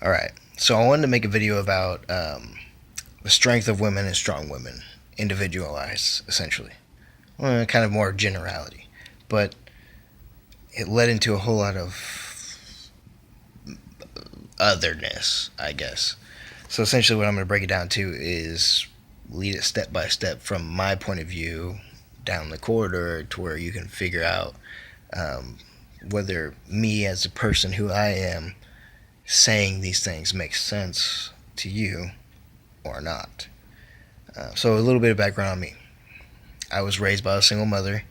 All right. So I wanted to make a video about the strength of women and strong women, individualized, essentially. Well, kind of more generality. But it led into a whole lot of otherness, I guess. So essentially, what I'm going to break it down to is lead it step by step from my point of view down the corridor to where you can figure out um, whether me as a person who I am saying these things makes sense to you or not. So a little bit of background on me. I was raised by a single mother,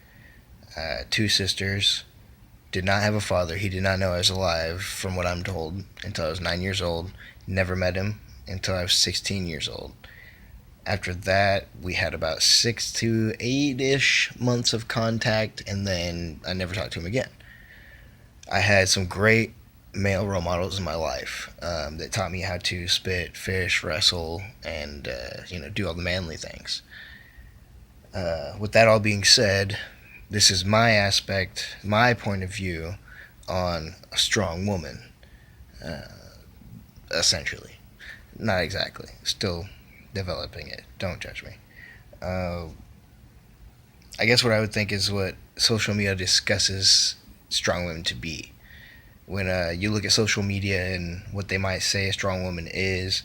two sisters. Did not have a father. He did not know I was alive, from what I'm told, until I was 9 years old. Never met him until I was 16 years old. After that, we had about 6 to 8 ish months of contact, and then I never talked to him again. I had some great male role models in my life that taught me how to spit, fish, wrestle, and do all the manly things. With that all being said, this is my aspect, my point of view on a strong woman, uh, essentially. Not exactly. Still developing it. Don't judge me. Uh, I guess what I would think is what social media discusses strong women to be. When you look at social media and what they might say a strong woman is,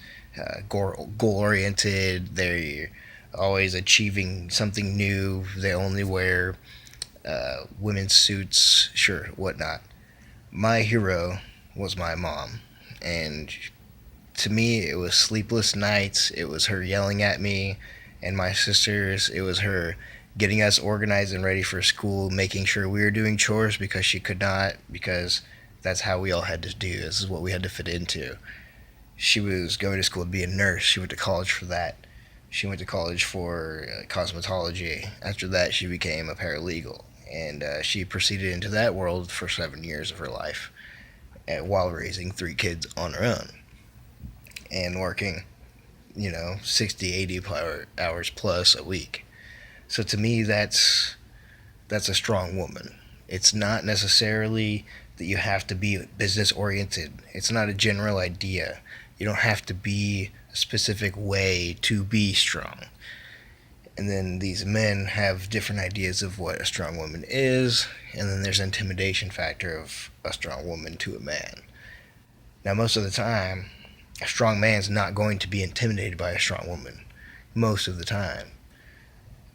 goal oriented, they're always achieving something new, they only wear women's suits, sure, whatnot. My hero was my mom, and to me, it was sleepless nights. It was her yelling at me and my sisters. It was her getting us organized and ready for school, making sure we were doing chores because she could not, because that's how we all had to do. This is what we had to fit into. She was going to school to be a nurse. She went to college for that. She went to college for cosmetology. After that, she became a paralegal. And she proceeded into that world for 7 years of her life while raising three kids on her own and working, 60, 80 hours plus a week. So to me, that's a strong woman. It's not necessarily that you have to be business oriented. It's not a general idea. You don't have to be a specific way to be strong. And then these men have different ideas of what a strong woman is, and then there's an intimidation factor of a strong woman to a man. Now, most of the time, a strong man's not going to be intimidated by a strong woman. Most of the time.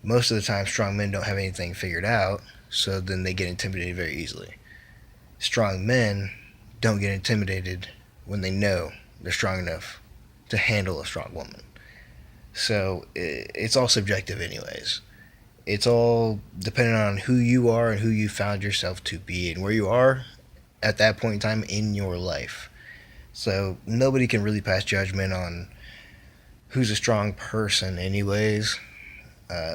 Most of the time, strong men don't have anything figured out, so then they get intimidated very easily. Strong men don't get intimidated when they know they're strong enough to handle a strong woman. So it's all subjective, anyways. It's all dependent on who you are and who you found yourself to be and where you are at that point in time in your life. So nobody can really pass judgment on who's a strong person, anyways.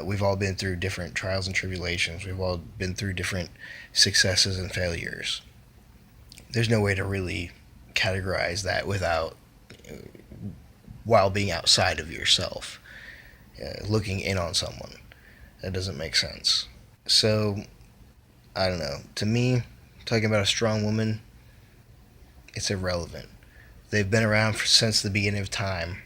We've all been through different trials and tribulations. We've all been through different successes and failures. There's no way to really categorize that without while being outside of yourself, looking in on someone. That doesn't make sense. So I don't know. To me, talking about a strong woman, it's irrelevant. They've been around since the beginning of time.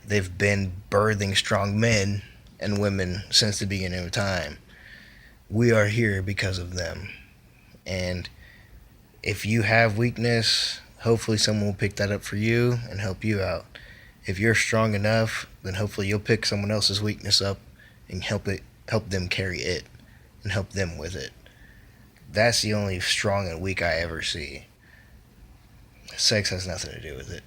They've been birthing strong men and women since the beginning of time. We are here because of them. And if you have weakness, hopefully someone will pick that up for you and help you out. If you're strong enough, then hopefully you'll pick someone else's weakness up and help them carry it and help them with it. That's the only strong and weak I ever see. Sex has nothing to do with it.